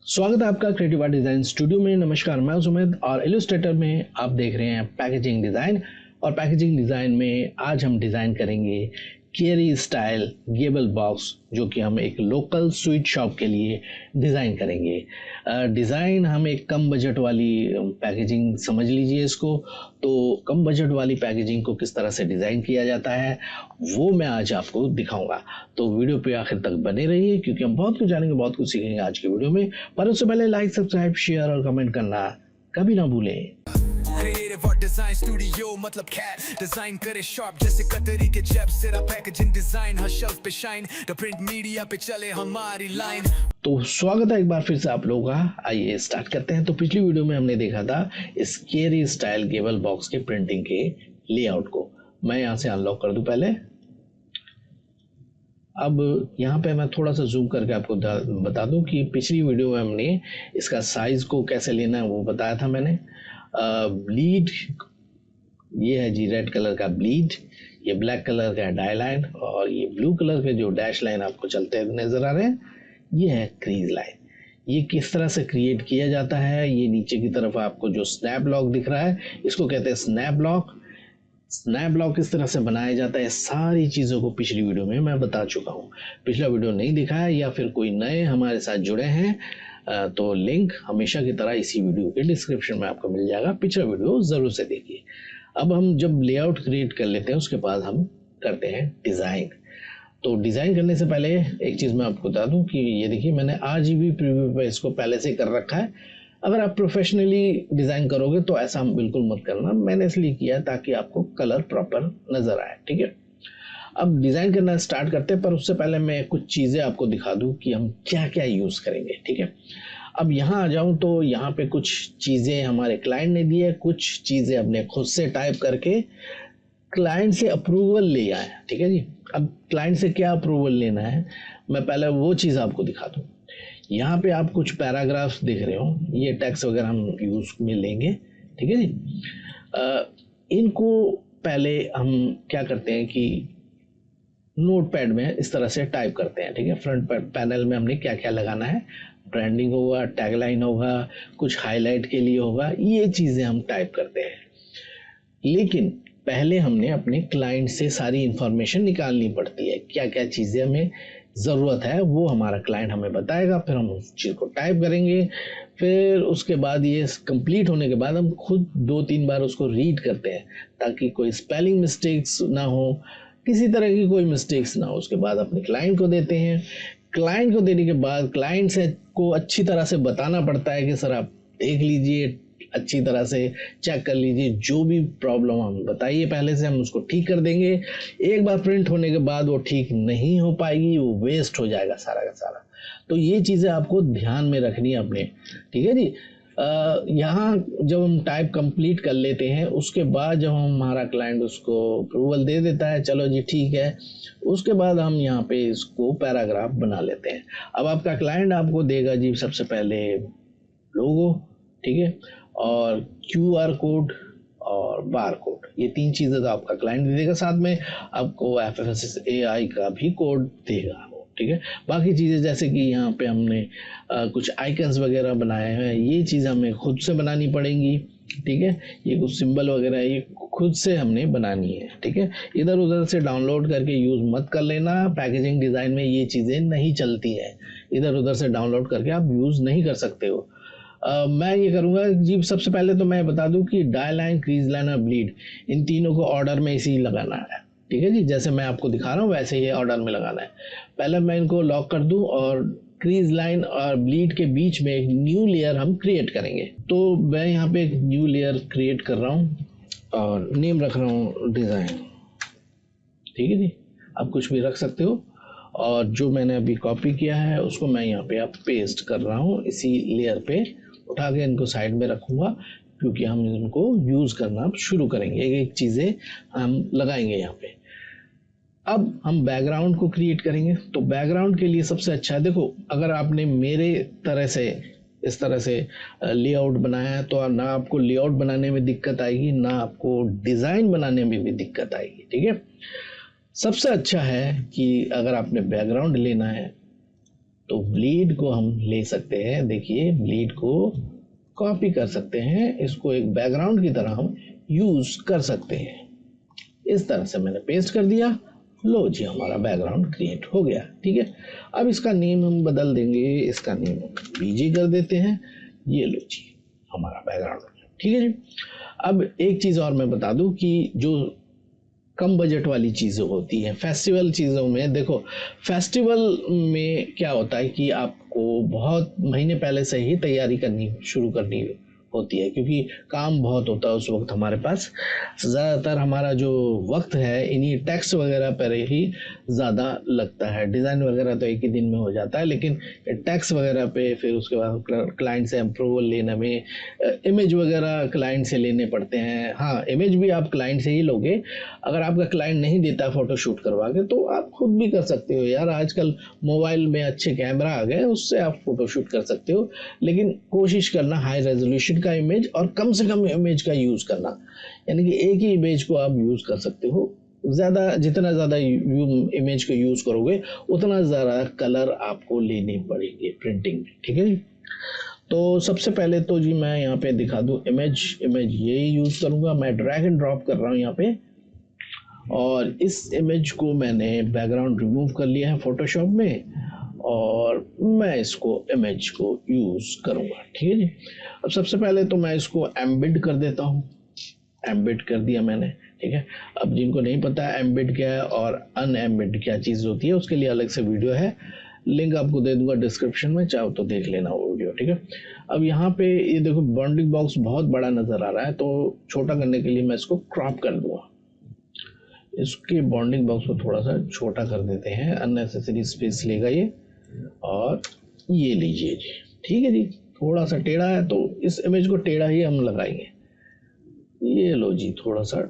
स्वागत है आपका क्रिएटिव आर्ट डिजाइन स्टूडियो में। नमस्कार, मैं सुमित और इलस्ट्रेटर में आप देख रहे हैं पैकेजिंग डिजाइन। और पैकेजिंग डिजाइन में आज हम डिजाइन करेंगे केरी स्टाइल गेबल बॉक्स, जो कि हम एक लोकल स्वीट शॉप के लिए डिज़ाइन करेंगे। डिज़ाइन हम एक कम बजट वाली पैकेजिंग समझ लीजिए इसको। तो कम बजट वाली पैकेजिंग को किस तरह से डिज़ाइन किया जाता है वो मैं आज आपको दिखाऊंगा। तो वीडियो पे आखिर तक बने रहिए, क्योंकि हम बहुत कुछ जानेंगे, बहुत कुछ सीखेंगे आज के वीडियो में। पर उससे पहले लाइक, सब्सक्राइब, शेयर और कमेंट करना कभी ना भूलें। क्रिएटिव आर्ट डिजाइन स्टूडियो मतलब कैट डिजाइन करे शार्प जैसे कतरी के जेब सिरा पैकेजिंग डिजाइन हर शेल्फ पे शाइन द प्रिंट मीडिया पे चले हमारी लाइन। तो स्वागत है एक बार फिर से आप लोगों का। आइए स्टार्ट करते हैं। तो पिछली वीडियो में हमने देखा था इस केरी स्टाइल गेबल बॉक्स के प्रिंटिंग के लेआउट को। मैं यहाँ से अनलॉक कर दूं पहले। अब यहाँ पे मैं थोड़ा सा जूम करके आपको बता दूं कि पिछली वीडियो में हमने इसका साइज को कैसे लेना है वो बताया था मैंने। ब्लीड ये है जी, रेड कलर का ब्लीड, ये ब्लैक कलर का डाई लाइन और ये ब्लू कलर के जो डैश लाइन आपको चलते हुए नजर आ रहे हैं ये है क्रीज लाइन। ये किस तरह से क्रिएट किया जाता है, ये नीचे की तरफ आपको जो स्नैप ब्लॉक दिख रहा है इसको कहते हैं स्नैप ब्लॉक। स्नैप ब्लॉक किस तरह से बनाया जाता है, सारी चीज़ों को पिछली वीडियो में मैं बता चुका हूँ। पिछला वीडियो नहीं दिखा है या फिर कोई नए हमारे साथ जुड़े हैं तो लिंक हमेशा की तरह इसी वीडियो के डिस्क्रिप्शन में आपको मिल जाएगा। पिछला वीडियो ज़रूर से देखिए। अब हम जब लेआउट क्रिएट कर लेते हैं उसके बाद हम करते हैं डिज़ाइन। तो डिज़ाइन करने से पहले एक चीज़ मैं आपको बता दूं कि ये देखिए, मैंने RGB प्रीव्यू पे इसको पहले से कर रखा है। अगर आप प्रोफेशनली डिज़ाइन करोगे तो ऐसा हम बिल्कुल मत करना। मैंने इसलिए किया ताकि आपको कलर प्रॉपर नज़र आए, ठीक है। अब डिज़ाइन करना स्टार्ट करते हैं, पर उससे पहले मैं कुछ चीज़ें आपको दिखा दूं कि हम क्या क्या यूज़ करेंगे, ठीक है। अब यहाँ आ जाऊं तो यहाँ पे कुछ चीज़ें हमारे क्लाइंट ने दी है, कुछ चीज़ें अपने खुद से टाइप करके क्लाइंट से अप्रूवल ले आए, ठीक है जी। अब क्लाइंट से क्या अप्रूवल लेना है, मैं पहले वो चीज़ आपको दिखा दूं। यहाँ पे आप कुछ पैराग्राफ्स देख रहे हो, ये टेक्स्ट वगैरह हम यूज़ में लेंगे, ठीक है जी। इनको पहले हम क्या करते हैं कि नोटपैड में इस तरह से टाइप करते हैं, ठीक है। फ्रंट पैनल में हमने क्या क्या लगाना है, ब्रांडिंग होगा, टैगलाइन होगा, कुछ हाईलाइट के लिए होगा, ये चीज़ें हम टाइप करते हैं। लेकिन पहले हमने अपने क्लाइंट से सारी इंफॉर्मेशन निकालनी पड़ती है, क्या क्या चीज़ें हमें ज़रूरत है वो हमारा क्लाइंट हमें बताएगा, फिर हम उस चीज़ को टाइप करेंगे। फिर उसके बाद ये कंप्लीट होने के बाद हम खुद 2-3 बार उसको रीड करते हैं ताकि कोई स्पेलिंग मिस्टेक्स ना हो, किसी तरह की कोई मिस्टेक्स ना हो। उसके बाद अपने क्लाइंट को देते हैं। क्लाइंट को देने के बाद क्लाइंट से को अच्छी तरह से बताना पड़ता है कि सर आप देख लीजिए, अच्छी तरह से चेक कर लीजिए, जो भी प्रॉब्लम हम बताइए पहले से हम उसको ठीक कर देंगे। एक बार प्रिंट होने के बाद वो ठीक नहीं हो पाएगी, वो वेस्ट हो जाएगा सारा का सारा। तो ये चीज़ें आपको ध्यान में रखनी है अपने, ठीक है जी। यहाँ जब हम टाइप कंप्लीट कर लेते हैं उसके बाद जब हमारा क्लाइंट उसको अप्रूवल दे देता है, चलो जी ठीक है, उसके बाद हम यहाँ पे इसको पैराग्राफ बना लेते हैं। अब आपका क्लाइंट आपको देगा जी सबसे पहले लोगो, ठीक है, और QR कोड और बार कोड, ये 3 चीज़ें तो आपका क्लाइंट दे देगा। साथ में आपको FFSSAI का भी कोड देगा, ठीक है। बाकी चीज़ें जैसे कि यहाँ पे हमने कुछ आइकन्स वगैरह बनाए हैं, ये चीज़ हमें खुद से बनानी पड़ेंगी, ठीक है। ये कुछ सिंबल वगैरह ये खुद से हमने बनानी है, ठीक है। इधर उधर से डाउनलोड करके यूज़ मत कर लेना। पैकेजिंग डिज़ाइन में ये चीज़ें नहीं चलती हैं, इधर उधर से डाउनलोड करके आप यूज़ नहीं कर सकते हो। मैं ये करूँगा जी, सबसे पहले तो मैं बता दूं कि डाई लाइन, क्रीज लाइन और ब्लीड, इन तीनों को ऑर्डर में इसी लगाना है, ठीक है जी। जैसे मैं आपको दिखा रहा हूँ वैसे ही ऑर्डर में लगाना है। पहले मैं इनको लॉक कर दूं और क्रीज लाइन और ब्लीड के बीच में एक न्यू लेयर हम क्रिएट करेंगे। तो मैं यहाँ पे एक न्यू लेयर क्रिएट कर रहा हूँ और नेम रख रहा हूँ डिज़ाइन, ठीक है जी। आप कुछ भी रख सकते हो। और जो मैंने अभी कॉपी किया है उसको मैं यहाँ पे आप पेस्ट कर रहा हूँ, इसी लेयर पे उठा के इनको साइड में रखूँगा, क्योंकि हम इनको यूज़ करना शुरू करेंगे, एक एक चीज़ें हम लगाएंगे यहाँ पे। अब हम बैकग्राउंड को क्रिएट करेंगे। तो बैकग्राउंड के लिए सबसे अच्छा है, देखो अगर आपने मेरे तरह से इस तरह से लेआउट बनाया है तो ना आपको लेआउट बनाने में दिक्कत आएगी, ना आपको डिज़ाइन बनाने में भी दिक्कत आएगी, ठीक है। सबसे अच्छा है कि अगर आपने बैकग्राउंड लेना है तो ब्लीड को हम ले सकते हैं, देखिए ब्लीड को कॉपी कर सकते हैं, इसको एक बैकग्राउंड की तरह हम यूज कर सकते हैं। इस तरह से मैंने पेस्ट कर दिया, लो जी हमारा बैकग्राउंड क्रिएट हो गया। ठीक है, अब इसका नेम हम बदल देंगे, इसका नेम बीजी कर देते हैं। ये लो जी हमारा बैकग्राउंड। ठीक है जी। अब एक चीज़ और मैं बता दूं कि जो कम बजट वाली चीज़ें होती हैं, फेस्टिवल चीज़ों में, देखो फेस्टिवल में क्या होता है कि आपको बहुत महीने पहले से ही तैयारी करनी शुरू करनी होती है, क्योंकि काम बहुत होता है उस वक्त हमारे पास। ज़्यादातर हमारा जो वक्त है इन्हीं टैक्स वगैरह पर ही ज़्यादा लगता है। डिज़ाइन वगैरह तो एक ही दिन में हो जाता है, लेकिन टैक्स वगैरह पे, फिर उसके बाद क्लाइंट से अप्रूवल लेने में, इमेज वगैरह क्लाइंट से लेने पड़ते हैं। हाँ, इमेज भी आप क्लाइंट से ही लोगे। अगर आपका क्लाइंट नहीं देता फ़ोटो शूट करवा के तो आप खुद भी कर सकते हो यार। आजकल मोबाइल में अच्छे कैमरा आ गए, उससे आप फ़ोटो शूट कर सकते हो, लेकिन कोशिश करना हाई रेजोल्यूशन का इमेज और कम से कम इमेज का यूज़ करना, यानी कि एक ही इमेज को आप यूज़ कर सकते हो। जितना ज़्यादा इमेज को यूज़ करोगे उतना ज़्यादा कलर आपको लेने पड़ेंगे प्रिंटिंग में। ठीक है जी। तो सबसे पहले तो जी मैं यहाँ पे दिखा दूँ इमेज यही यूज़ करूँगा। मैं ड्रैग एंड ड्रॉप कर रहा हूँ यहाँ पे, और इस इमेज को मैंने बैकग्राउंड रिमूव कर लिया है फोटोशॉप में, और मैं इसको इमेज को यूज़ करूँगा। ठीक है जी। अब सबसे पहले तो मैं इसको एम्बेड कर देता हूँ। एम्बेड कर दिया मैंने। ठीक है, अब जिनको नहीं पता है एम्बेड क्या है और अनएम्बेड क्या चीज़ होती है, उसके लिए अलग से वीडियो है, लिंक आपको दे दूंगा डिस्क्रिप्शन में, चाहो तो देख लेना वो वीडियो। ठीक है, अब यहाँ पे ये देखो बाउंडिंग बॉक्स बहुत बड़ा नज़र आ रहा है, तो छोटा करने के लिए मैं इसको क्रॉप कर दूंगा। इसके बाउंडिंग बॉक्स को थोड़ा सा छोटा कर देते हैं, अननेसेसरी स्पेस लेगा ये। और ये लीजिए जी। ठीक है जी, थोड़ा सा टेढ़ा है तो इस इमेज को टेढ़ा ही हम लगाएंगे। ये लो जी, थोड़ा सा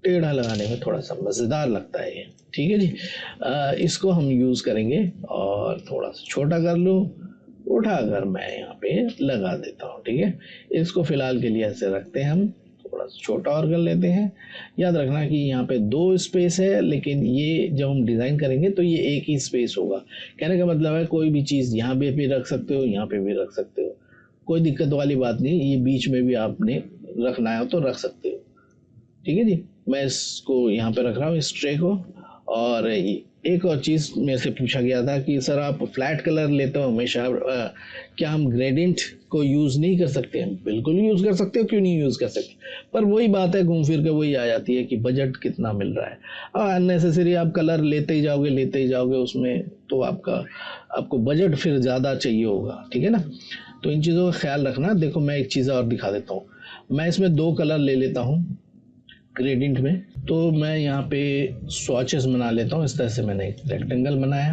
टेढ़ा लगाने में थोड़ा सा मज़ेदार लगता है ये। ठीक है जी। इसको हम यूज़ करेंगे और थोड़ा सा छोटा कर लूँ, उठा कर मैं यहाँ पे लगा देता हूँ। ठीक है, इसको फ़िलहाल के लिए ऐसे रखते हैं, हम थोड़ा सा छोटा और कर लेते हैं। याद रखना कि यहाँ पे 2 स्पेस है, लेकिन ये जब हम डिज़ाइन करेंगे तो ये एक ही स्पेस होगा। कहने का मतलब है कोई भी चीज़ यहाँ पे भी रख सकते हो, यहाँ पे भी रख सकते हो, कोई दिक्कत वाली बात नहीं। ये बीच में भी आपने रखना है तो रख सकते हो। ठीक है जी, मैं इसको यहाँ पे रख रहा हूँ इस ट्रे को। और एक और चीज़ मेरे से पूछा गया था कि सर आप फ्लैट कलर लेते हो हमेशा, क्या हम ग्रेडियंट को यूज़ नहीं कर सकते? हैं बिल्कुल यूज़ कर सकते हो, क्यों नहीं यूज़ कर सकते, पर वही बात है, घूम फिर के वही आ जाती है कि बजट कितना मिल रहा है। और अननेसेसरी आप कलर लेते ही जाओगे उसमें, तो आपको बजट फिर ज़्यादा चाहिए होगा। ठीक है ना, तो इन चीज़ों का ख्याल रखना। देखो मैं एक चीज़ और दिखा देता हूँ, मैं इसमें 2 कलर ले लेता हूँ ग्रेडियंट में। तो मैं यहाँ पे स्वॉचेस बना लेता हूँ। इस तरह से मैंने एक रेक्टेंगल बनाया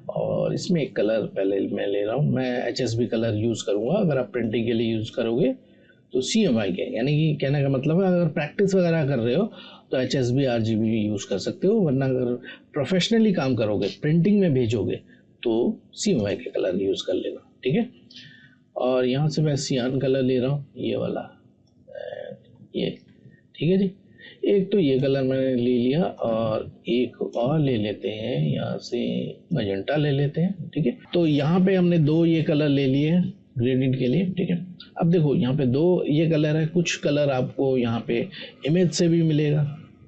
और इसमें एक कलर पहले मैं ले रहा हूँ। मैं HSB कलर यूज़ करूँगा। अगर आप प्रिंटिंग के लिए यूज़ करोगे तो CMYK के, यानी कि कहने का मतलब है अगर प्रैक्टिस वगैरह कर रहे हो तो HSB RGB यूज़ कर सकते हो, वरना अगर प्रोफेशनली काम करोगे, प्रिंटिंग में भेजोगे तो CMYK कलर यूज़ कर लेना। ठीक है, और यहाँ से मैं सियान कलर ले रहा हूँ, ये वाला, ये। ठीक है जी, एक तो ये कलर मैंने ले लिया और एक और ले लेते हैं, यहाँ से मजेंटा ले लेते हैं। ठीक है, तो यहाँ पे हमने 2 ये कलर ले लिए हैं ग्रेडियंट के लिए। ठीक है, अब देखो यहाँ पे 2 ये कलर है, कुछ कलर आपको यहाँ पे इमेज से भी मिलेगा।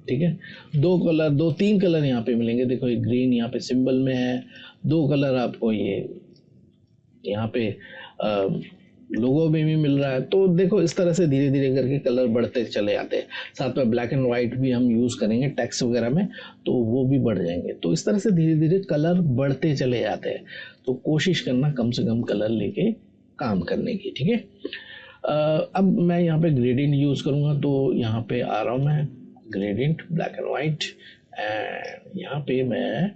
ठीक है, 2-3 कलर यहाँ पे मिलेंगे। देखो एक ग्रीन यहाँ पे सिंबल में है, 2 कलर आपको ये यहाँ पे लोगो में भी मिल रहा है। तो देखो इस तरह से धीरे धीरे करके कलर बढ़ते चले जाते हैं। साथ में ब्लैक एंड वाइट भी हम यूज़ करेंगे टेक्स्ट वगैरह में, तो वो भी बढ़ जाएंगे। तो इस तरह से धीरे धीरे कलर बढ़ते चले जाते हैं। तो कोशिश करना कम से कम कलर लेके काम करने की। ठीक है, अब मैं यहाँ पे ग्रेडियंट यूज़ करूँगा, तो यहाँ पे आ रहा हूँ मैं, gradient black and white, and यहाँ पे मैं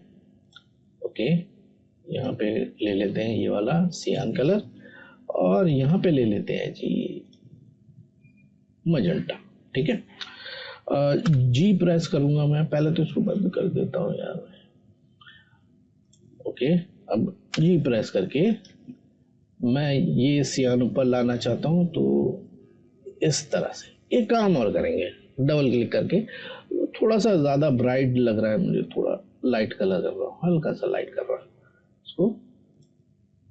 यहाँ पे ले लेते हैं ये वाला सियान कलर, और यहाँ पे ले लेते हैं जी मजेंटा। ठीक है, जी प्रेस करूँगा मैं, पहले तो इसको बंद कर देता हूँ यार। अब जी प्रेस करके मैं ये सियान ऊपर लाना चाहता हूँ, तो इस तरह से एक काम और करेंगे, डबल क्लिक करके। थोड़ा सा ज़्यादा ब्राइट लग रहा है मुझे, थोड़ा लाइट कलर कर रहा हूँ, हल्का सा लाइट कर रहा हूँ इसको।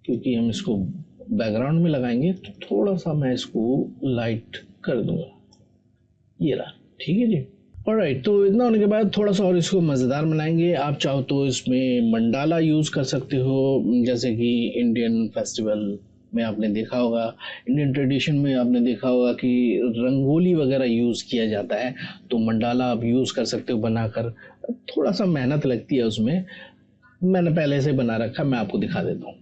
क्योंकि हम इसको बैकग्राउंड में लगाएंगे, तो थोड़ा सा मैं इसको लाइट कर दूंगा, ये रहा, ठीक है जी। ऑलराइट, तो इतना होने के बाद थोड़ा सा और इसको मज़ेदार बनाएंगे। आप चाहो तो इसमें मंडाला यूज़ कर सकते हो, जैसे कि इंडियन फेस्टिवल में आपने देखा होगा, इंडियन ट्रेडिशन में आपने देखा होगा कि रंगोली वगैरह यूज़ किया जाता है, तो मंडाला आप यूज़ कर सकते हो बनाकर। थोड़ा सा मेहनत लगती है उसमें, मैंने पहले से बना रखा, मैं आपको दिखा देता हूँ।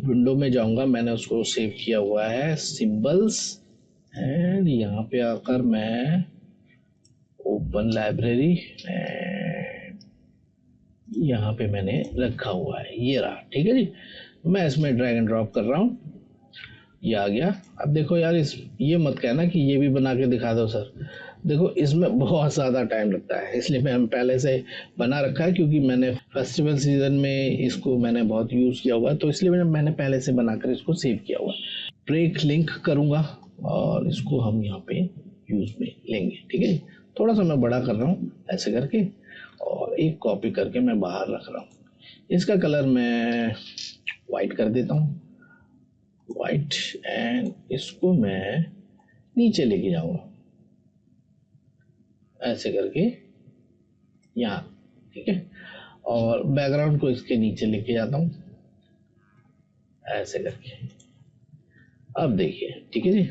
विंडो में जाऊँगा, मैंने उसको सेव किया हुआ है सिंबल्स, एंड यहाँ पे आकर मैं ओपन लाइब्रेरी, यहाँ पे मैंने रखा हुआ है, ये रहा, ठीक है जी। मैं इसमें ड्रैग एंड ड्रॉप कर रहा हूँ, ये आ गया। अब देखो यार, ये मत कहना कि ये भी बना के दिखा दो सर, देखो इसमें बहुत ज़्यादा टाइम लगता है, इसलिए मैं पहले से बना रखा है, क्योंकि मैंने फेस्टिवल सीजन में इसको मैंने बहुत यूज़ किया हुआ है, तो इसलिए मैंने पहले से बनाकर इसको सेव किया हुआ है। ब्रेक लिंक करूँगा और इसको हम यहाँ पे यूज़ में लेंगे, ठीक है। थोड़ा सा मैं बड़ा कर रहा हूँ ऐसे करके, और एक कॉपी करके मैं बाहर रख रहा हूँ। इसका कलर मैं वाइट कर देता हूँ, वाइट, एंड इसको मैं नीचे लेके जाऊँगा ऐसे करके यहाँ, ठीक है। और बैकग्राउंड को इसके नीचे लेके जाता हूँ ऐसे करके। अब देखिए, ठीक है जी।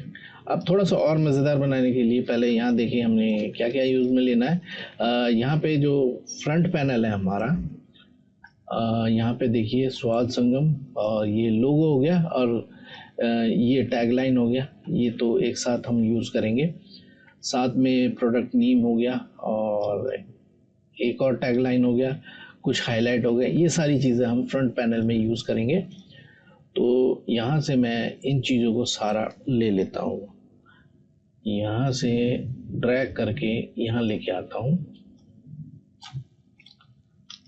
अब थोड़ा सा और मज़ेदार बनाने के लिए पहले यहाँ देखिए हमने क्या क्या यूज़ में लेना है। यहाँ पे जो फ्रंट पैनल है हमारा, यहाँ पे देखिए स्वाद संगम, और ये लोगो हो गया, और ये टैगलाइन हो गया, ये तो एक साथ हम यूज़ करेंगे। साथ में प्रोडक्ट नेम हो गया, और एक और टैगलाइन हो गया, कुछ हाईलाइट हो गया, ये सारी चीज़ें हम फ्रंट पैनल में यूज़ करेंगे। तो यहाँ से मैं इन चीज़ों को सारा ले लेता हूँ, यहाँ से ड्रैग करके यहाँ लेके आता हूँ,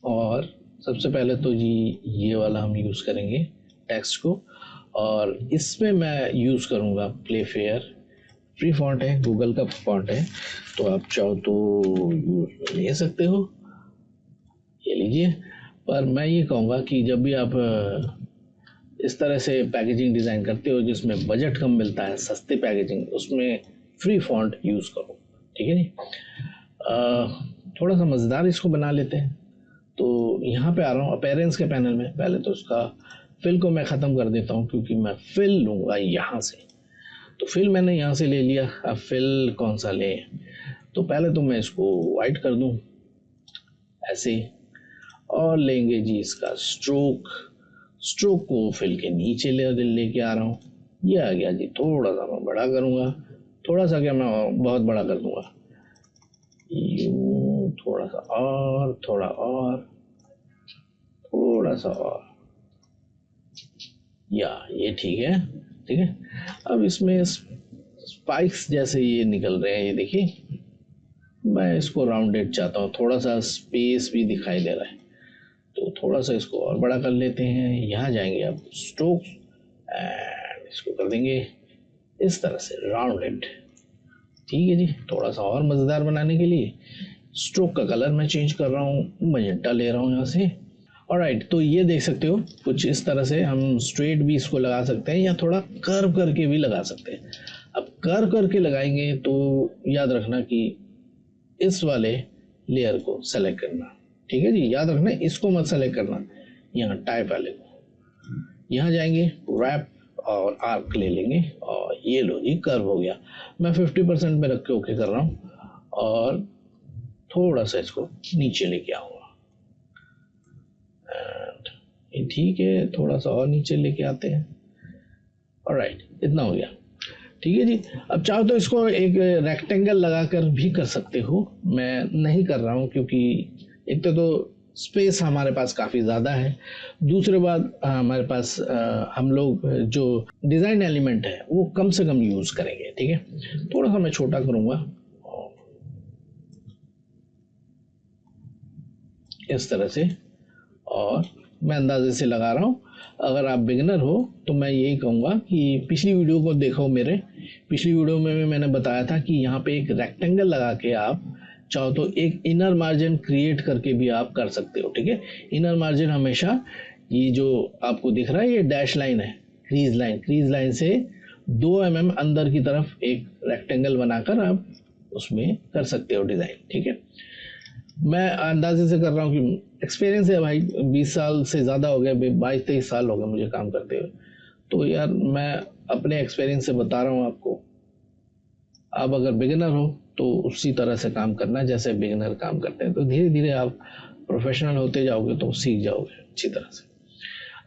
और सबसे पहले तो जी ये वाला हम यूज़ करेंगे टेक्स्ट को, और इसमें मैं यूज़ करूँगा प्लेफेयर। फ्री फॉन्ट है, गूगल का फॉन्ट है, तो आप चाहो तो ले सकते हो, ये लीजिए। पर मैं ये कहूँगा कि जब भी आप इस तरह से पैकेजिंग डिज़ाइन करते हो जिसमें बजट कम मिलता है, सस्ते पैकेजिंग, उसमें फ्री फॉन्ट यूज़ करो, ठीक है जी। थोड़ा सा मज़ेदार इसको बना लेते हैं। तो यहाँ पे आ रहा हूँ अपीयरेंस के पैनल में। पहले तो इसका फिल को मैं ख़त्म कर देता हूँ, क्योंकि मैं फिल लूँगा यहाँ से। तो फिल मैंने यहाँ से ले लिया। अब फिल कौन सा ले, तो पहले तो मैं इसको वाइट कर दूँ ऐसे, और लेंगे जी इसका स्ट्रोक। स्ट्रोक को फिल के नीचे लेके आ रहा हूँ, ये आ गया जी। थोड़ा सा मैं बड़ा करूँगा, थोड़ा सा क्या, मैं बहुत बड़ा कर दूँगा, यूँ थोड़ा सा और, थोड़ा और, थोड़ा सा और, या ये ठीक है, ठीक है। अब इसमें स्पाइक्स जैसे ये निकल रहे हैं, ये देखिए, मैं इसको राउंडेड चाहता हूँ, थोड़ा सा स्पेस भी दिखाई दे रहा है, तो थोड़ा सा इसको और बड़ा कर लेते हैं। यहाँ जाएंगे अब स्ट्रोक, एंड इसको कर देंगे इस तरह से राउंडेड, ठीक है जी। थोड़ा सा और मज़ेदार बनाने के लिए स्ट्रोक का कलर मैं चेंज कर रहा हूँ, मजेंटा ले रहा हूँ यहाँ से। ऑलराइट, तो ये देख सकते हो कुछ इस तरह से हम स्ट्रेट भी इसको लगा सकते हैं, या थोड़ा कर्व करके भी लगा सकते हैं। अब कर्व करके लगाएंगे तो याद रखना कि इस वाले लेयर को सेलेक्ट करना, ठीक है जी। याद रखना इसको मत सेलेक्ट करना, यहाँ टाइप वाले को। यहाँ जाएंगे रैप और आर्क ले लेंगे, और ये लो जी कर्व हो गया। मैं 50% में रख के ओके कर रहा हूँ, और थोड़ा सा इसको नीचे लेके आऊँगा, ये ठीक है। थोड़ा सा और नीचे लेके आते हैं, ऑलराइट, इतना हो गया, ठीक है जी। अब चाहो तो इसको एक रेक्टेंगल लगाकर भी कर सकते हो, मैं नहीं कर रहा हूँ, क्योंकि एक तो स्पेस हमारे पास काफ़ी ज़्यादा है, दूसरे बात हमारे पास हम लोग जो डिज़ाइन एलिमेंट है वो कम से कम यूज़ करेंगे, ठीक है। थोड़ा सा मैं छोटा करूँगा इस तरह से, और मैं अंदाजे से लगा रहा हूँ। अगर आप बिगिनर हो तो मैं यही कहूँगा कि पिछली वीडियो को देखो, मेरे पिछली वीडियो में भी मैंने बताया था कि यहाँ पे एक रेक्टेंगल लगा के आप चाहो तो एक इनर मार्जिन क्रिएट करके भी आप कर सकते हो, ठीक है। इनर मार्जिन हमेशा ये जो आपको दिख रहा है ये डैश लाइन है, क्रीज लाइन से 2 mm अंदर की तरफ एक रेक्टेंगल बनाकर आप उसमें कर सकते हो डिज़ाइन। ठीक है, मैं अंदाजे से कर रहा हूँ कि एक्सपीरियंस है भाई, 20 साल से ज़्यादा हो गए, 22-23 साल हो गए मुझे काम करते हुए, तो यार मैं अपने एक्सपीरियंस से बता रहा हूँ आपको। आप अगर बिगिनर हो तो उसी तरह से काम करना जैसे बिगिनर काम करते हैं, तो धीरे धीरे आप प्रोफेशनल होते जाओगे तो सीख जाओगे अच्छी तरह से।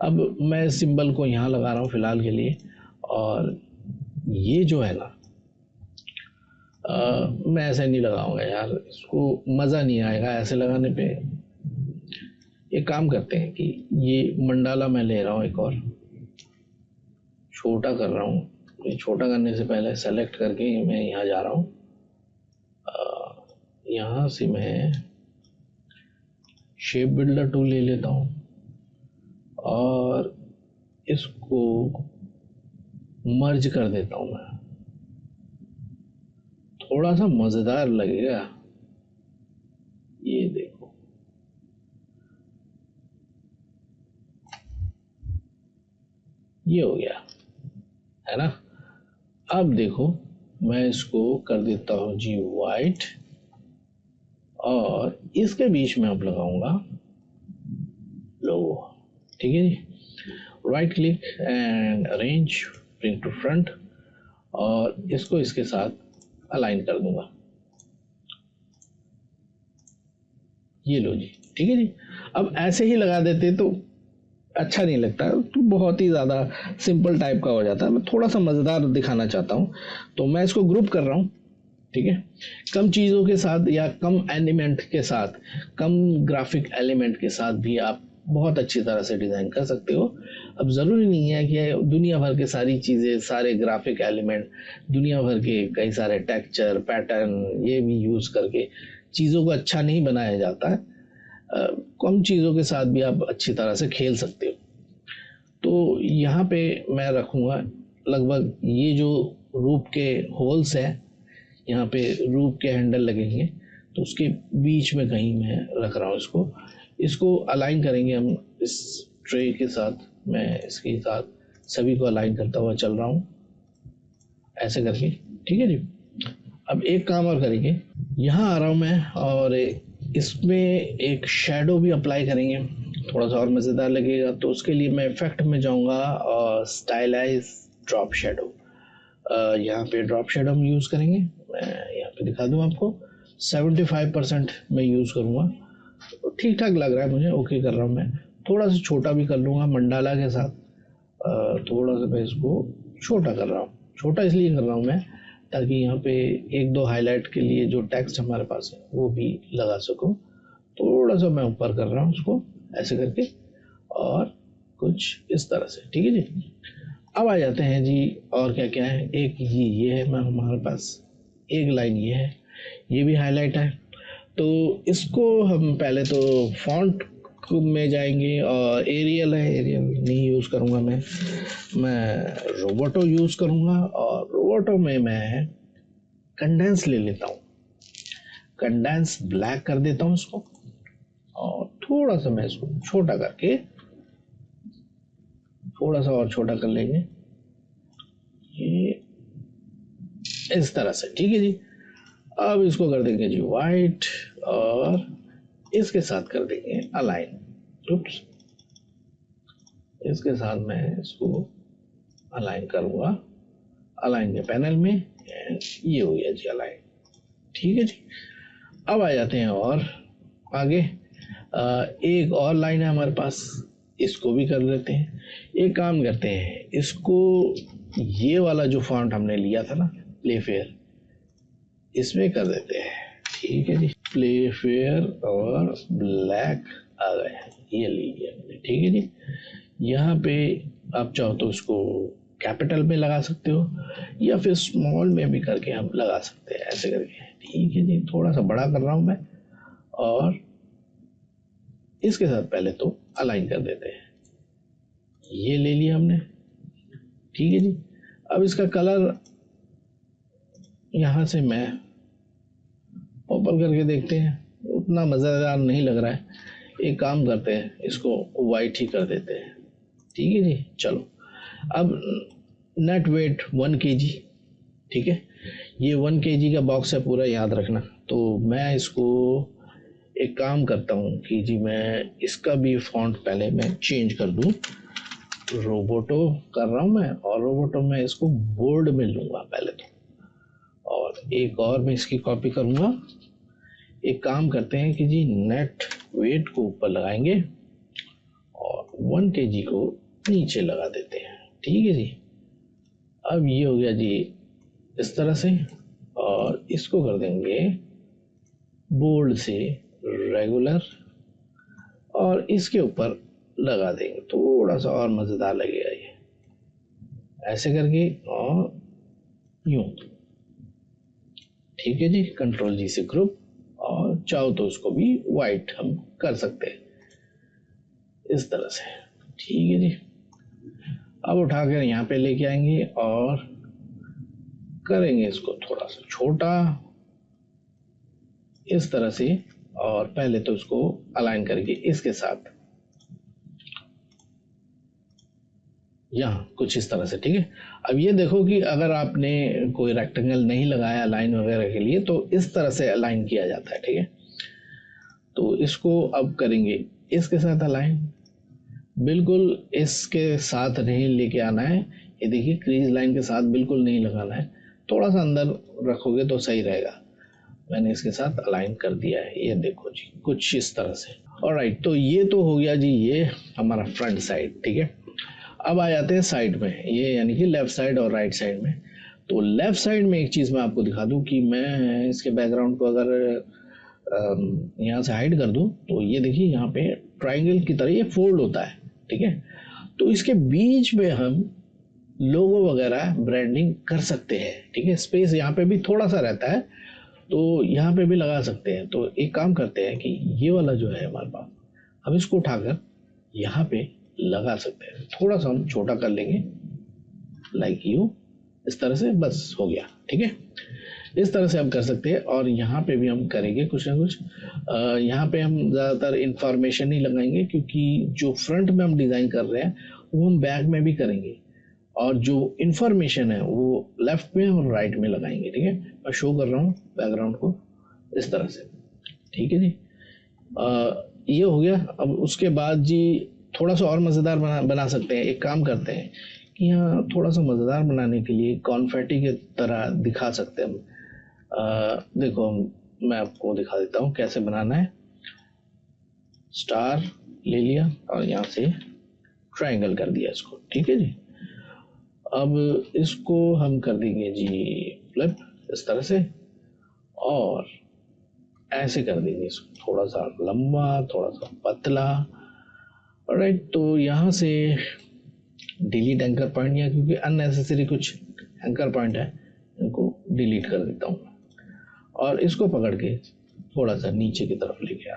अब मैं सिंबल को यहाँ लगा रहा हूँ फ़िलहाल के लिए, और ये जो है ना मैं ऐसे नहीं लगाऊंगा यार, इसको मज़ा नहीं आएगा ऐसे लगाने पे। एक काम करते हैं कि ये मंडाला मैं ले रहा हूँ, एक और छोटा कर रहा हूँ। ये छोटा करने से पहले सेलेक्ट करके मैं यहाँ जा रहा हूँ, यहाँ से मैं शेप बिल्डर टूल ले लेता हूँ और इसको मर्ज कर देता हूँ मैं, थोड़ा सा मज़ेदार लगेगा। ये देखो, ये हो गया है ना। अब देखो मैं इसको कर देता हूँ जी वाइट, और इसके बीच में अब लगाऊंगा लोगो। ठीक है जी, right click and arrange bring to front, और इसको इसके साथ अलाइन कर दूंगा। ये लो जी, ठीक है जी। अब ऐसे ही लगा देते तो अच्छा नहीं लगता, तो बहुत ही ज़्यादा सिंपल टाइप का हो जाता है। मैं थोड़ा सा मज़ेदार दिखाना चाहता हूँ, तो मैं इसको ग्रुप कर रहा हूँ। ठीक है, कम चीज़ों के साथ या कम एलिमेंट के साथ, कम ग्राफिक एलिमेंट के साथ भी आप बहुत अच्छी तरह से डिज़ाइन कर सकते हो। अब ज़रूरी नहीं है कि दुनिया भर के सारी चीज़ें, सारे ग्राफिक एलिमेंट, दुनिया भर के कई सारे टेक्सचर पैटर्न ये भी यूज़ करके चीज़ों को अच्छा नहीं बनाया जाता है। कम चीज़ों के साथ भी आप अच्छी तरह से खेल सकते हो। तो यहाँ पे मैं रखूँगा लगभग ये जो रूप के होल्स हैं, यहाँ पे रूप के हैंडल लगेंगे, तो उसके बीच में कहीं मैं रख रहा हूँ इसको अलाइन करेंगे हम इस ट्रे के साथ। मैं इसके साथ सभी को अलाइन करता हुआ चल रहा हूँ ऐसे करके। ठीक है जी, अब एक काम और करेंगे, यहाँ आ रहा हूँ मैं और इसमें एक शेडो भी अप्लाई करेंगे, थोड़ा सा और मज़ेदार लगेगा। तो उसके लिए मैं इफेक्ट में जाऊँगा और स्टाइलाइज ड्रॉप शेडो, यहाँ पे ड्रॉप शेडो हम यूज़ करेंगे। मैं यहाँ पे दिखा दूँ आपको, 75% मैं यूज़ करूँगा, ठीक ठाक लग रहा है मुझे, ओके कर रहा हूँ मैं। थोड़ा सा छोटा भी कर लूँगा मंडाला के साथ, थोड़ा सा मैं इसको छोटा कर रहा हूँ। छोटा इसलिए कर रहा हूँ मैं ताकि यहाँ पे 1-2 हाईलाइट के लिए जो टेक्स्ट हमारे पास है वो भी लगा सकूँ। थोड़ा सा मैं ऊपर कर रहा हूँ उसको ऐसे करके, और कुछ इस तरह से। ठीक है जी, अब आ जाते हैं जी और क्या क्या है। एक ये है मैं हमारे पास, एक लाइन ये है, ये भी हाईलाइट है। तो इसको हम पहले तो फॉन्ट में जाएंगे, और एरियल है, एरियल नहीं यूज़ करूँगा मैं रोबोटो यूज़ करूँगा। और रोबोटो में मैं कंडेंस ले लेता हूँ, कंडेंस ब्लैक कर देता हूँ इसको, और थोड़ा सा मैं इसको छोटा करके, थोड़ा सा और छोटा कर लेंगे ये इस तरह से। ठीक है जी, अब इसको कर देंगे जी वाइट, और इसके साथ कर देंगे अलाइन। उप्स, इसके साथ मैं इसको अलाइन करूँगा, अलाइन के पैनल में, ये हो गया जी अलाइन। ठीक है जी, अब आ जाते हैं और आगे। एक और लाइन है हमारे पास, इसको भी कर लेते हैं। एक काम करते हैं, इसको ये वाला जो फॉन्ट हमने लिया था ना प्लेफेयर, इसमें कर देते हैं। ठीक है जी, प्लेफेयर और ब्लैक आ गए, ये ले लिया हमने। ठीक है जी, यहाँ पे आप चाहो तो इसको कैपिटल में लगा सकते हो या फिर स्मॉल में भी करके हम लगा सकते हैं ऐसे करके। ठीक है जी, थोड़ा सा बड़ा कर रहा हूँ मैं, और इसके साथ पहले तो अलाइन कर देते हैं। ये ले लिया हमने। ठीक है जी, अब इसका कलर यहाँ से मैं पर्पल करके देखते हैं, उतना मज़ेदार नहीं लग रहा है, एक काम करते हैं, इसको वाइट ही कर देते हैं। ठीक है जी। चलो अब नेट वेट 1 kg, ठीक है, ये 1 kg का बॉक्स है पूरा, याद रखना। तो मैं इसको एक काम करता हूँ कि जी मैं इसका भी फॉन्ट पहले मैं चेंज कर दूँ। रोबोटो कर रहा हूँ मैं, और रोबोटो में इसको बोल्ड में लूँगा पहले तो, और एक और मैं इसकी कॉपी करूँगा। एक काम करते हैं कि जी नेट वेट को ऊपर लगाएंगे और 1 kg को नीचे लगा देते हैं। ठीक है जी। अब ये हो गया जी इस तरह से, और इसको कर देंगे बोल्ड से रेगुलर, और इसके ऊपर लगा देंगे, थोड़ा सा और मज़ेदार लगेगा ये, ऐसे करके और यूं। ठीक है जी। कंट्रोल जी से ग्रुप, और चाहो तो उसको भी वाइट हम कर सकते हैं इस तरह से। ठीक है जी। अब उठाकर यहाँ पे लेके आएंगे और करेंगे इसको थोड़ा सा छोटा इस तरह से, और पहले तो इसको अलाइन करके इसके साथ यहाँ कुछ इस तरह से। ठीक है। अब ये देखो कि अगर आपने कोई रेक्टेंगल नहीं लगाया लाइन वगैरह के लिए तो इस तरह से अलाइन किया जाता है। ठीक है। तो इसको अब करेंगे इसके साथ अलाइन, बिल्कुल इसके साथ नहीं लेके आना है। ये देखिए क्रीज लाइन के साथ बिल्कुल नहीं लगाना है, थोड़ा सा अंदर रखोगे तो सही रहेगा। मैंने इसके साथ अलाइन कर दिया है, ये देखो जी कुछ इस तरह से। ऑलराइट, तो ये तो हो गया जी ये हमारा फ्रंट साइड। ठीक है। अब आ जाते हैं साइड में, ये यानी कि लेफ्ट साइड और राइट साइड में। तो लेफ्ट साइड में एक चीज़ मैं आपको दिखा दूं कि मैं इसके बैकग्राउंड को अगर यहाँ से हाइड कर दूं तो ये देखिए यहाँ पे ट्राइंगल की तरह ये फोल्ड होता है। ठीक है। तो इसके बीच में हम लोगो वगैरह ब्रांडिंग कर सकते हैं। ठीक है। स्पेस यहाँ पे भी थोड़ा सा रहता है, तो यहाँ पे भी लगा सकते हैं। तो एक काम करते हैं कि ये वाला जो है हमारे पास, हम इसको उठाकर यहाँ पे लगा सकते हैं। थोड़ा सा हम छोटा कर लेंगे, लाइक यू, इस तरह से, बस हो गया। ठीक है। इस तरह से हम कर सकते हैं। और यहाँ पे भी हम करेंगे कुछ ना कुछ। यहाँ पे हम ज़्यादातर इंफॉर्मेशन ही लगाएंगे, क्योंकि जो फ्रंट में हम डिज़ाइन कर रहे हैं वो हम बैक में भी करेंगे, और जो इंफॉर्मेशन है वो लेफ्ट में और राइट में लगाएंगे। ठीक है। मैं शो कर रहा हूँ बैकग्राउंड को इस तरह से। ठीक है जी। ये हो गया। अब उसके बाद जी थोड़ा सा और मज़ेदार बना सकते हैं। एक काम करते हैं कि यहाँ थोड़ा सा मज़ेदार बनाने के लिए कॉन्फेटी की तरह दिखा सकते हैं हम। देखो मैं आपको दिखा देता हूँ कैसे बनाना है। स्टार ले लिया और यहाँ से ट्रायंगल कर दिया इसको। ठीक है जी। अब इसको हम कर देंगे जी फ्लिप इस तरह से, और ऐसे कर देंगे इसको थोड़ा सा लंबा थोड़ा सा पतला। ऑलराइट, तो यहाँ से डिलीट एंकर पॉइंट, या क्योंकि अननेसेसरी कुछ एंकर पॉइंट है इनको डिलीट कर देता हूँ, और इसको पकड़ के थोड़ा सा नीचे की तरफ लेके आ।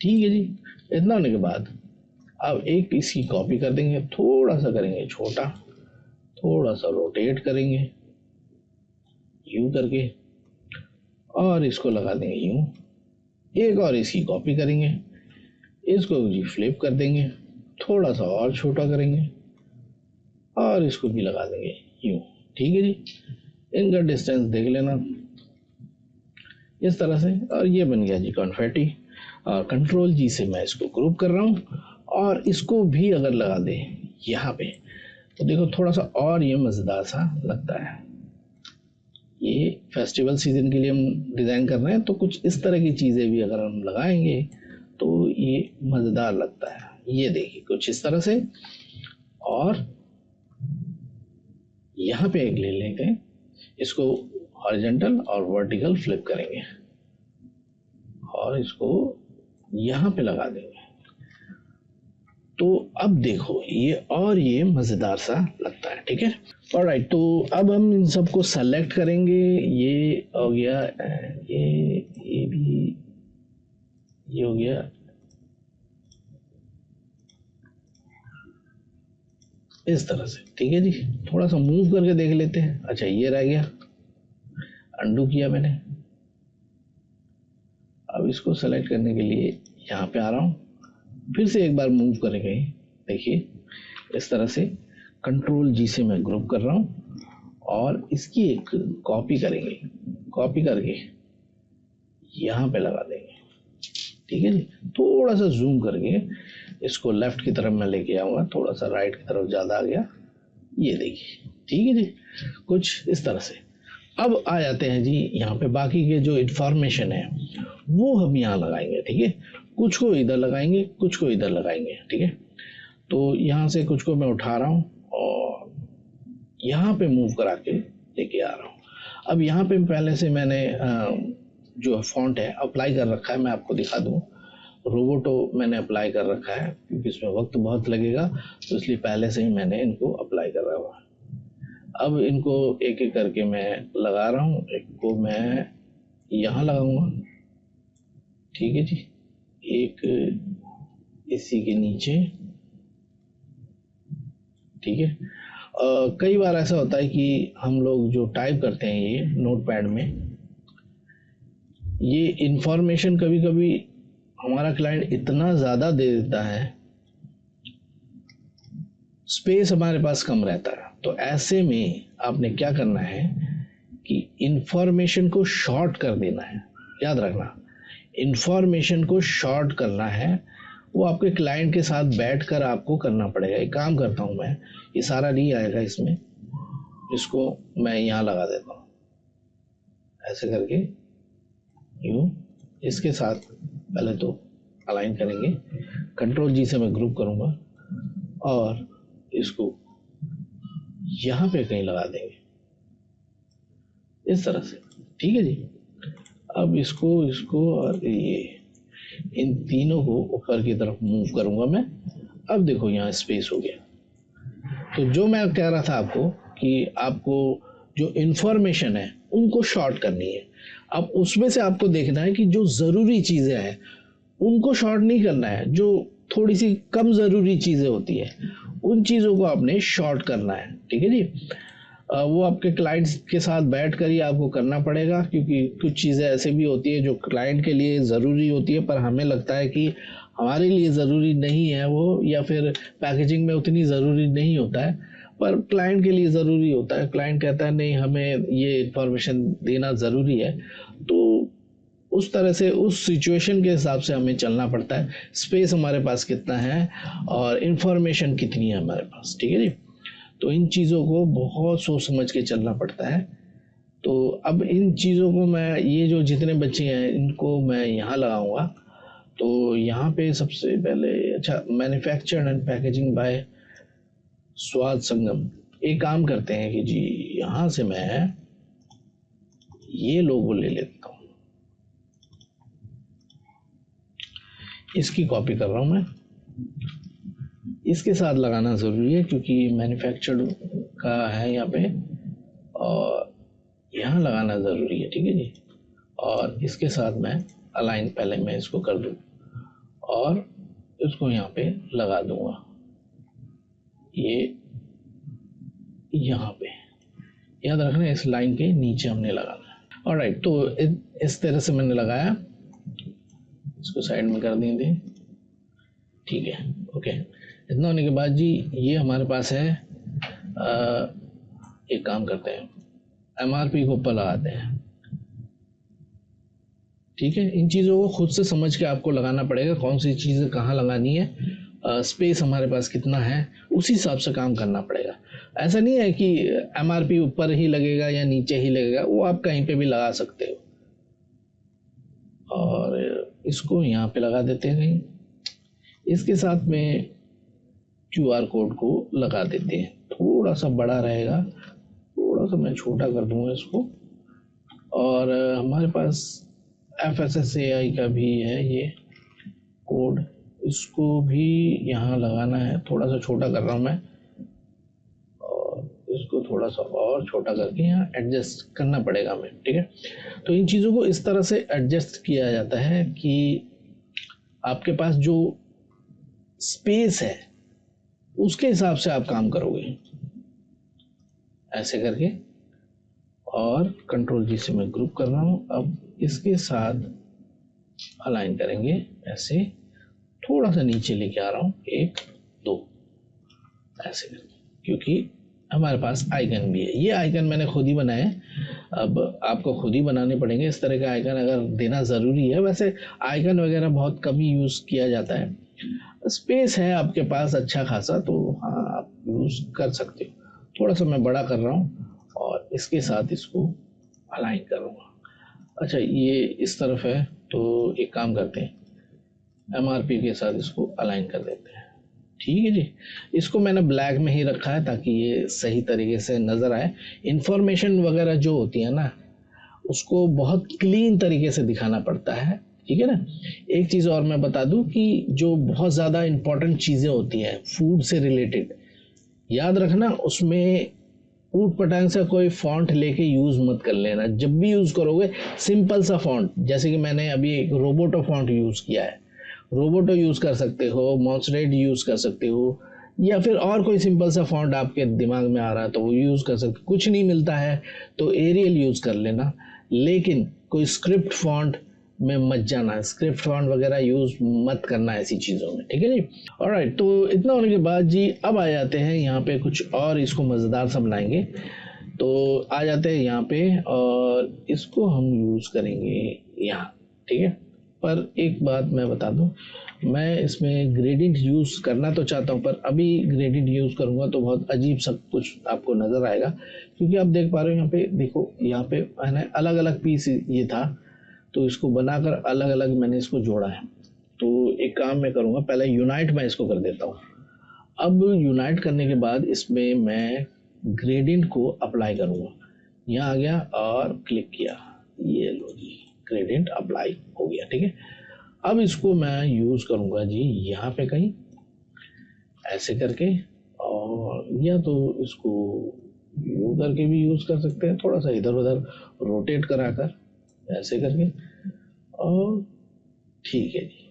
ठीक है जी। इतना होने के बाद अब एक इसकी कॉपी कर देंगे, थोड़ा सा करेंगे छोटा, थोड़ा सा रोटेट करेंगे यूं करके, और इसको लगा देंगे यूं। एक और इसकी कॉपी करेंगे, इसको जी फ्लिप कर देंगे, थोड़ा सा और छोटा करेंगे, और इसको भी लगा देंगे यूं। ठीक है जी। इनका डिस्टेंस देख लेना इस तरह से, और ये बन गया जी कॉन्फेटी। और कंट्रोल जी से मैं इसको ग्रुप कर रहा हूँ, और इसको भी अगर लगा दें यहाँ पे तो देखो थोड़ा सा और ये मज़ेदार सा लगता है। ये फेस्टिवल सीजन के लिए हम डिज़ाइन कर रहे हैं, तो कुछ इस तरह की चीज़ें भी अगर हम लगाएंगे तो ये मज़ेदार लगता है। ये देखिए कुछ इस तरह से, और यहाँ पे एक ले लेते हैं, इसको हॉरिजॉन्टल और वर्टिकल फ्लिप करेंगे, और इसको यहाँ पे लगा देंगे। तो अब देखो ये और ये मज़ेदार सा लगता है। ठीक है। ऑलराइट, तो अब हम इन सबको सेलेक्ट करेंगे। ये हो गया, ये भी, ये हो गया, इस तरह से। ठीक है जी। थोड़ा सा मूव करके देख लेते हैं। अच्छा ये रह गया, अंडू किया मैंने। अब इसको सेलेक्ट करने के लिए यहाँ पे आ रहा हूँ, फिर से एक बार मूव करेंगे, देखिए इस तरह से कंट्रोल जी से मैं ग्रुप कर रहा हूँ और इसकी एक कॉपी करेंगे, कॉपी करके यहाँ पे लगा देंगे, ठीक है जी। थोड़ा सा जूम करके इसको लेफ्ट की तरफ मैं लेके आऊँगा, थोड़ा सा राइट की तरफ ज़्यादा आ गया, ये देखिए, ठीक है जी, कुछ इस तरह से। अब आ जाते हैं जी यहाँ पे बाकी के जो इन्फॉर्मेशन है वो हम यहाँ लगाएंगे, ठीक है। कुछ को इधर लगाएंगे, कुछ को इधर लगाएंगे, ठीक है। तो यहाँ से कुछ को मैं उठा रहा हूँ और यहाँ पे मूव करा के लेके आ रहा हूँ। अब यहाँ पे पहले से मैंने जो फॉन्ट है अप्लाई कर रखा है, मैं आपको दिखा दूँ। रोबोटो मैंने अप्लाई कर रखा है क्योंकि इसमें वक्त बहुत लगेगा, तो इसलिए पहले से ही मैंने इनको अप्लाई कर रखा है। अब इनको एक एक करके मैं लगा रहा हूँ, एक को मैं यहाँ लगाऊंगा, ठीक है जी, एक इसी के नीचे, ठीक है। कई बार ऐसा होता है कि हम लोग जो टाइप करते हैं ये नोटपैड में, ये इंफॉर्मेशन कभी कभी हमारा क्लाइंट इतना ज़्यादा दे देता है, स्पेस हमारे पास कम रहता है। तो ऐसे में आपने क्या करना है कि इंफॉर्मेशन को शॉर्ट कर देना है। याद रखना, इंफॉर्मेशन को शॉर्ट करना है, वो आपके क्लाइंट के साथ बैठकर आपको करना पड़ेगा। एक काम करता हूँ मैं, ये सारा नहीं आएगा इसमें, इसको मैं यहाँ लगा देता हूँ, ऐसे करके यूँ इसके साथ पहले तो अलाइन करेंगे, कंट्रोल जी से मैं ग्रुप करूँगा और इसको यहाँ पे कहीं लगा देंगे इस तरह से, ठीक है जी। अब इसको और ये इन तीनों को ऊपर की तरफ मूव करूँगा मैं। अब देखो यहाँ स्पेस हो गया। तो जो मैं कह रहा था आपको कि आपको जो इन्फॉर्मेशन है उनको शॉर्ट करनी है। अब उसमें से आपको देखना है कि जो ज़रूरी चीज़ें हैं उनको शॉर्ट नहीं करना है, जो थोड़ी सी कम ज़रूरी चीज़ें होती है उन चीज़ों को आपने शॉर्ट करना है, ठीक है जी। वो आपके क्लाइंट्स के साथ बैठ कर ही आपको करना पड़ेगा, क्योंकि कुछ चीज़ें ऐसे भी होती है जो क्लाइंट के लिए ज़रूरी होती है पर हमें लगता है कि हमारे लिए ज़रूरी नहीं है वो, या फिर पैकेजिंग में उतनी ज़रूरी नहीं होता है, पर क्लाइंट के लिए ज़रूरी होता है। क्लाइंट कहता है नहीं, हमें ये इन्फॉर्मेशन देना ज़रूरी है, तो उस तरह से उस सिचुएशन के हिसाब से हमें चलना पड़ता है। स्पेस हमारे पास कितना है और इन्फॉर्मेशन कितनी है हमारे पास, ठीक है जी। तो इन चीज़ों को बहुत सोच समझ के चलना पड़ता है। तो अब इन चीज़ों को मैं, ये जो जितने बच्चे हैं इनको मैं यहाँ लगाऊंगा। तो यहाँ पे सबसे पहले, अच्छा, मैन्युफैक्चर्ड एंड पैकेजिंग बाय स्वाद संगम। एक काम करते हैं कि जी यहाँ से मैं ये लोगो ले लेता हूँ, इसकी कॉपी कर रहा हूँ मैं, इसके साथ लगाना ज़रूरी है क्योंकि मैन्युफैक्चर्ड का है यहाँ पे, और यहाँ लगाना ज़रूरी है, ठीक है जी। और इसके साथ मैं अलाइन पहले मैं इसको कर दूँ और इसको यहाँ पे लगा दूँगा, ये यहाँ पे, याद रखना इस लाइन के नीचे हमने लगाना है। ऑलराइट, तो इस तरह से मैंने लगाया, इसको साइड में कर देंगे, ठीक है, ओके। इतना होने के बाद जी ये हमारे पास है, एक काम करते हैं, MRP को ऊपर लगाते हैं, ठीक है। इन चीज़ों को खुद से समझ के आपको लगाना पड़ेगा, कौन सी चीज़ें कहाँ लगानी है, स्पेस हमारे पास कितना है, उसी हिसाब से काम करना पड़ेगा। ऐसा नहीं है कि MRP ऊपर ही लगेगा या नीचे ही लगेगा, वो आप कहीं पे भी लगा सकते हो। और इसको यहाँ पे लगा देते हैं कहीं, इसके साथ में QR कोड को लगा देते हैं, थोड़ा सा बड़ा रहेगा, थोड़ा सा मैं छोटा कर दूंगा इसको। और हमारे पास FSSAI का भी है ये कोड, इसको भी यहाँ लगाना है, थोड़ा सा छोटा कर रहा हूँ मैं, और इसको थोड़ा सा और छोटा करके यहाँ एडजस्ट करना पड़ेगा हमें, ठीक है। तो इन चीज़ों को इस तरह से एडजस्ट किया जाता है कि आपके पास जो स्पेस है उसके हिसाब से आप काम करोगे, ऐसे करके। और कंट्रोल जी से मैं ग्रुप कर रहा हूँ। अब इसके साथ अलाइन करेंगे ऐसे, थोड़ा सा नीचे लेके आ रहा हूँ, 1 2 ऐसे करके, क्योंकि हमारे पास आइकन भी है। ये आइकन मैंने खुद ही बनाए हैं, अब आपको खुद ही बनाने पड़ेंगे इस तरह के आइकन, अगर देना ज़रूरी है। वैसे आइकन वगैरह बहुत कम ही यूज़ किया जाता है, स्पेस है आपके पास अच्छा खासा तो हाँ आप यूज़ कर सकते हो। थोड़ा सा मैं बड़ा कर रहा हूँ और इसके साथ इसको अलाइन करूँगा। अच्छा ये इस तरफ है तो एक काम करते हैं, MRP के साथ इसको अलाइन कर देते हैं। ठीक है जी, इसको मैंने ब्लैक में ही रखा है ताकि ये सही तरीके से नज़र आए। इंफॉर्मेशन वगैरह जो होती है ना, उसको बहुत क्लीन तरीके से दिखाना पड़ता है, ठीक है ना। एक चीज़ और मैं बता दूं कि जो बहुत ज़्यादा इम्पोर्टेंट चीज़ें होती हैं फूड से रिलेटेड, याद रखना उसमें ऊट पटांग से कोई फॉन्ट लेके यूज़ मत कर लेना। जब भी यूज़ करोगे सिंपल सा फॉन्ट, जैसे कि मैंने अभी एक रोबोटो फॉन्ट यूज़ किया है, रोबोटो यूज़ कर सकते हो, मॉन्सरेट यूज़ कर सकते हो, या फिर और कोई सिंपल सा फॉन्ट आपके दिमाग में आ रहा है तो वो यूज़ कर सकते। कुछ नहीं मिलता है तो एरियल यूज़ कर लेना, लेकिन कोई स्क्रिप्ट फॉन्ट में मत जाना, स्क्रिप्ट फॉन्ट वगैरह यूज़ मत करना ऐसी चीज़ों में, ठीक है जी। ऑलराइट, तो इतना होने के बाद जी अब आ जाते हैं यहाँ पे कुछ और इसको मज़ेदार सा बनाएंगे। तो आ जाते हैं यहाँ पे और इसको हम यूज़ करेंगे यहाँ, ठीक है। पर एक बात मैं बता दूं, मैं इसमें ग्रेडियंट यूज़ करना तो चाहता हूं, पर अभी ग्रेडियंट यूज़ करूंगा तो बहुत अजीब सा कुछ आपको नज़र आएगा, क्योंकि आप देख पा रहे हो यहाँ पे, देखो यहाँ पे मैंने अलग अलग पीस ये था तो इसको बनाकर अलग अलग मैंने इसको जोड़ा है। तो एक काम मैं करूँगा, पहले यूनाइट मैं इसको कर देता हूँ। अब यूनाइट करने के बाद इसमें मैं ग्रेडियंट को अप्लाई करूँगा। यहाँ आ गया और क्लिक किया, ये लो जी ग्रेडियंट अप्लाई हो गया, ठीक है। अब इसको मैं यूज़ करूँगा जी यहाँ पे कहीं ऐसे करके, और या तो इसको यूँ करके भी यूज़ कर सकते हैं, थोड़ा सा इधर उधर रोटेट कराकर ऐसे करके, और ठीक है जी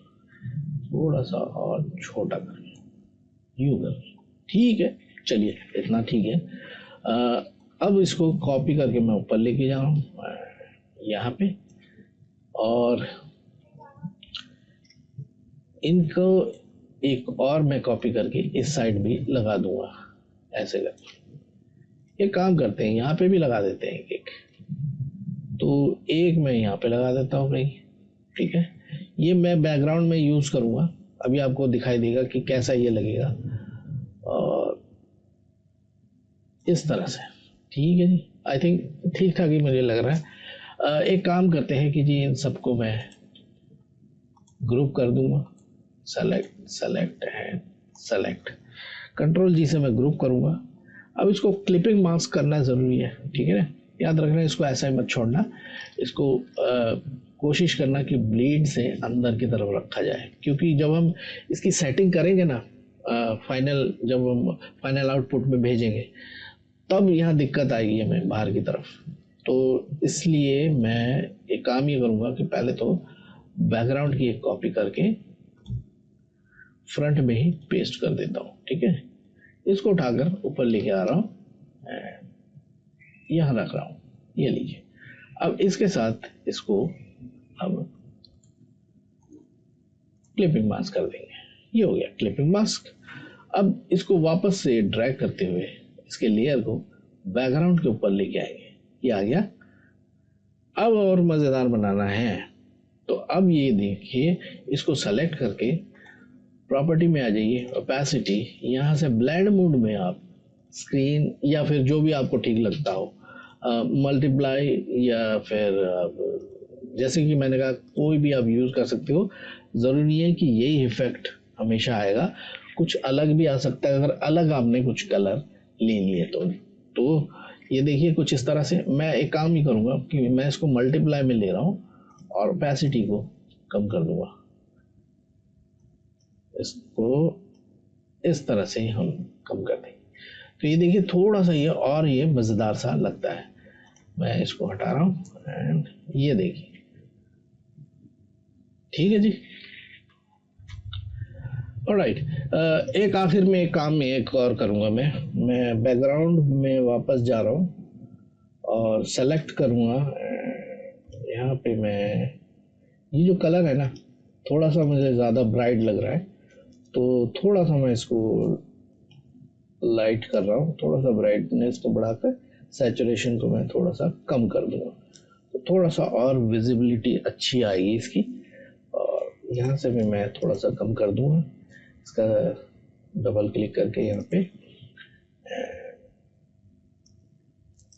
थोड़ा सा और छोटा करके यूँ कर, ठीक है चलिए इतना ठीक है। अब इसको कॉपी करके मैं ऊपर लेके जा रहा हूँ यहाँ पे, और इनको एक और मैं कॉपी करके इस साइड भी लगा दूंगा ऐसे करके। एक काम करते हैं यहाँ पे भी लगा देते हैं एक, तो एक मैं यहाँ पे लगा देता हूँ कहीं, ठीक है। ये मैं बैकग्राउंड में यूज़ करूँगा, अभी आपको दिखाई देगा कि कैसा ये लगेगा, और इस तरह से, ठीक है जी। आई थिंक ठीक ठाक ही मुझे लग रहा है। एक काम करते हैं कि जी इन सबको मैं ग्रुप कर दूंगा, select select and select, control G से मैं ग्रुप करूंगा। अब इसको क्लिपिंग मास्क करना ज़रूरी है, ठीक है ना, याद रखना इसको ऐसा ही मत छोड़ना, इसको कोशिश करना कि ब्लेड से अंदर की तरफ रखा जाए, क्योंकि जब हम इसकी सेटिंग करेंगे ना फाइनल, जब हम फाइनल आउटपुट में भेजेंगे तब यहाँ दिक्कत आएगी हमें बाहर की तरफ। तो इसलिए मैं एक काम ये करूँगा कि पहले तो बैकग्राउंड की एक कॉपी करके फ्रंट में ही पेस्ट कर देता हूँ, ठीक है। इसको उठाकर ऊपर लेके आ रहा हूँ, यहाँ रख रहा हूँ, ये लीजिए। अब इसके साथ इसको अब क्लिपिंग मास्क कर देंगे, ये हो गया क्लिपिंग मास्क। अब इसको वापस से ड्रैग करते हुए इसके लेयर को बैकग्राउंड के ऊपर लेके आएंगे, ये आ गया। अब और मज़ेदार बनाना है तो अब ये देखिए, इसको सेलेक्ट करके प्रॉपर्टी में आ जाइए, ओपेसिटी, यहाँ से ब्लेंड मोड में आप स्क्रीन या फिर जो भी आपको ठीक लगता हो मल्टीप्लाई, या फिर जैसे कि मैंने कहा कोई भी आप यूज़ कर सकते हो। ज़रूरी है कि यही इफेक्ट हमेशा आएगा, कुछ अलग भी आ सकता है अगर अलग आपने कुछ कलर ले लिए तो ये देखिए कुछ इस तरह से। मैं एक काम ही करूँगा कि मैं इसको मल्टीप्लाई में ले रहा हूँ और ओपेसिटी को कम कर दूँगा, इसको इस तरह से हम कम कर देंगे। तो ये देखिए थोड़ा सा ये और ये मज़ेदार सा लगता है। मैं इसको हटा रहा हूँ एंड ये देखिए, ठीक है जी। ऑलराइट, एक आखिर में एक काम में एक और करूँगा, मैं बैकग्राउंड में वापस जा रहा हूँ और सेलेक्ट करूँगा, यहाँ पे मैं ये जो कलर है ना थोड़ा सा मुझे ज़्यादा ब्राइट लग रहा है, तो थोड़ा सा मैं इसको लाइट कर रहा हूँ, थोड़ा सा ब्राइटनेस को बढ़ाकर सैचुरेशन को मैं थोड़ा सा कम कर दूँगा, तो थोड़ा सा और विजिबिलिटी अच्छी आएगी इसकी। और यहाँ से भी मैं थोड़ा सा कम कर दूँगा, इसका डबल क्लिक करके यहाँ पे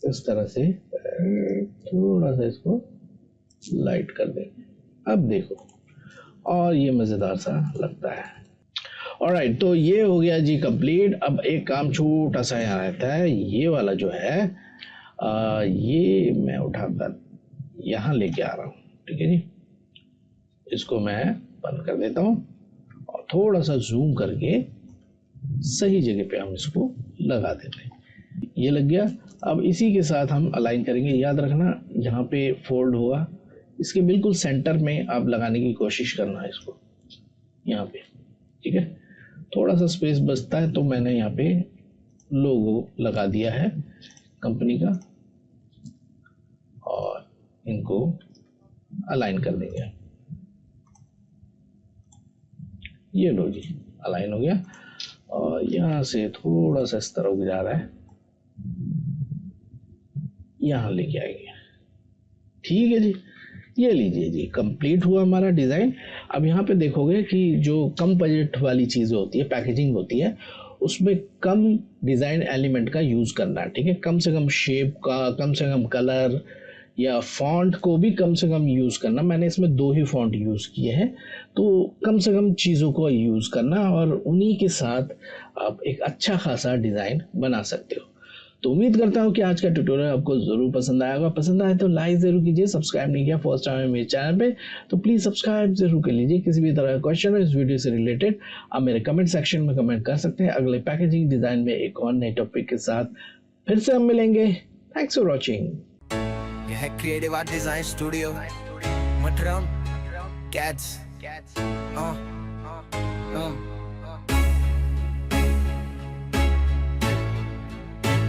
इस तरह से थोड़ा सा इसको लाइट कर देंगे। अब देखो, और ये मज़ेदार सा लगता है। ऑलराइट, तो ये हो गया जी कंप्लीट। अब एक काम छोटा सा यहाँ रहता है, ये वाला जो है ये मैं उठाकर यहाँ लेके आ रहा हूँ, ठीक है जी। इसको मैं बंद कर देता हूँ और थोड़ा सा जूम करके सही जगह पे हम इसको लगा देते हैं। ये लग गया। अब इसी के साथ हम अलाइन करेंगे। याद रखना यहाँ पे फोल्ड होगा, इसके बिल्कुल सेंटर में आप लगाने की कोशिश करना है इसको यहाँ पे, ठीक है। थोड़ा सा स्पेस बचता है तो मैंने यहाँ पे लोगो लगा दिया है कंपनी का, और इनको अलाइन कर देंगे। ये लो जी, अलाइन हो गया। और यहाँ से थोड़ा सा इस तरफ जा रहा है, यहाँ लेके आएंगे, ठीक है जी। ये लीजिए जी, कंप्लीट हुआ हमारा डिज़ाइन। अब यहाँ पे देखोगे कि जो कम बजट वाली चीज़ें होती है, पैकेजिंग होती है, उसमें कम डिज़ाइन एलिमेंट का यूज़ करना है, ठीक है। कम से कम शेप का, कम से कम कलर या फॉन्ट को भी कम से कम यूज़ करना। मैंने इसमें 2 ही फॉन्ट यूज़ किए हैं, तो कम से कम चीज़ों को यूज़ करना और उन्हीं के साथ आप एक अच्छा खासा डिज़ाइन बना सकते हो। तो उम्मीद करता हूँ कि आज का ट्यूटोरियल आपको ज़रूर पसंद आएगा। पसंद आए तो लाइक ज़रूर कीजिए। सब्सक्राइब नहीं किया फर्स्ट टाइम मेरे चैनल पे तो प्लीज़ सब्सक्राइब ज़रूर कर लीजिए। किसी भी तरह का क्वेश्चन हो इस वीडियो से रिलेटेड आप मेरे कमेंट सेक्शन में कमेंट कर सकते हैं। अगले पैकेजिंग डिज़ाइन में एक और नए टॉपिक के साथ फिर से हम मिलेंगे। Thanks for watching. यह है क्रिएटिव आर्ट डिजाइन स्टूडियो, मटराम कैट्स।